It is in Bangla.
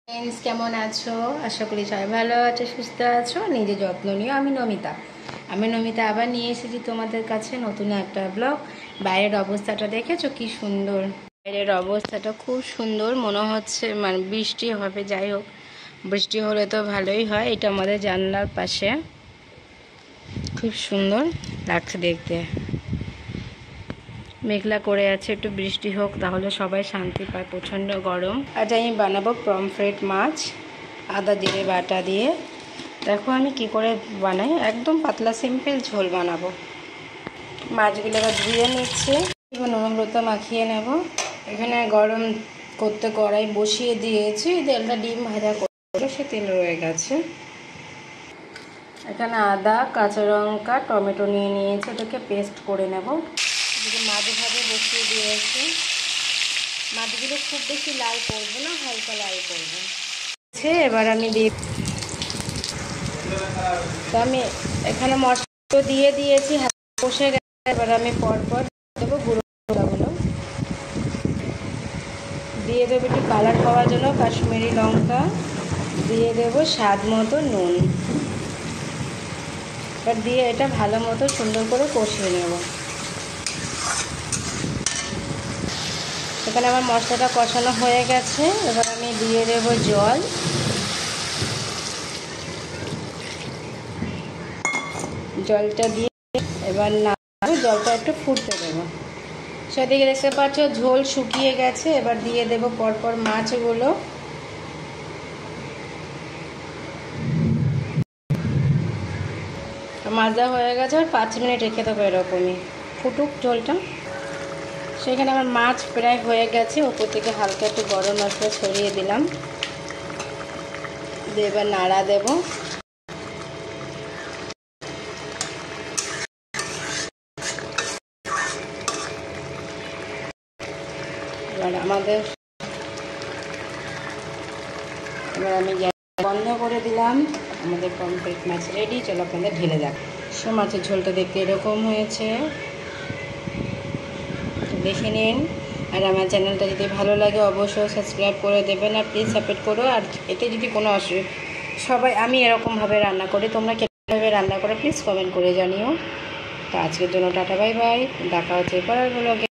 ফ্রেন্ডস কেমন আছো? আশা করি সবাই ভালো আছো, সুস্থ আছো, নিজের যত্ন নিও। আমি নমিতা আবার নিয়ে এসেছি তোমাদের কাছে নতুন একটা ব্লগ। বাইরের অবস্থাটা দেখেছো কি সুন্দর? বাইরের অবস্থাটা খুব সুন্দর, মনে হচ্ছে মানে বৃষ্টি হবে। যাই হোক, বৃষ্টি হলে তো ভালোই হয়। এটা আমাদের জানলার পাশে, খুব সুন্দর লাগছে দেখতে। মেঘলা করে আছে, একটু বৃষ্টি হোক তাহলে সবাই শান্তি পায়, প্রচণ্ড গরম। আজ আমি বানাবো পমফ্রেট মাছ আদা জিরে বাটা দিয়ে। দেখো আমি কি করে বানাই, একদম পাতলা সিম্পল ঝোল বানাবো। মাছগুলো এবার ধুয়ে নিচ্ছে, নুন লতা মাখিয়ে নেব। এখানে গরম করতে কড়াই বসিয়ে দিয়েছি, তেলটা ডিম ভাজা করে সে তেল রয়ে গেছে। এখানে আদা কাঁচা লঙ্কা টমেটো নিয়ে নিয়েছি, এটাকে পেস্ট করে নেব। মাছ ভাজে বসিয়ে দিয়েছি। মাছগুলো খুব বেশি লাল করবো না, হালকা লাল করবো। এবার আমি আমি এখানে মশলা দিয়ে দিয়েছি, কষে গেছে। এবার আমি পরপর দেবো গুঁড়োগুলো দিয়ে দেবো, একটু কালার পাওয়ার জন্য কাশ্মীরি লঙ্কা দিয়ে দেবো, স্বাদ মতো নুন। এবার দিয়ে এটা ভালো মতো সুন্দর করে কষিয়ে নেব। এখানে আমার মশলাটা কষানো হয়ে গেছে। এবার আমি দিয়ে দেবো জল। জলটা দিয়ে এবার জলটা একটু ফুটতে দেবো। সেদিকে দেখতে পাচ্ছ ঝোল শুকিয়ে গেছে। এবার দিয়ে দেবো পরপর মাছগুলো। মাজা হয়ে গেছে, আর 5 মিনিট রেখে দেবো এরকমই, ফুটুক ঝোলটা। সেখানে আমার মাছ প্রায় হয়ে গেছে। উপর থেকে হালকা একটু গরম মশলা ছড়িয়ে দিলাম, দিয়ে এবার নাড়া দেবো। এবার আমি গ্যাস বন্ধ করে দিলাম। আমাদের পমফ্রেট মাছ রেডি। চলো আপনাদের ঢেলে যাক। সে মাছের ঝোলটা দেখতে এরকম হয়েছে, দেখে নিন। আর আমার চ্যানেলটা যদি ভালো লাগে অবশ্যই সাবস্ক্রাইব করে দেবেন, আর প্লিজ সাপোর্ট করো। আর এতে যদি কোনো সবাই আমি এরকমভাবে রান্না করি, তোমরা কীভাবে রান্না করো প্লিজ কমেন্ট করে জানিও। তো আজকের জন্য টাটা, বাই বাই, দেখা হচ্ছে পরের ব্লগে।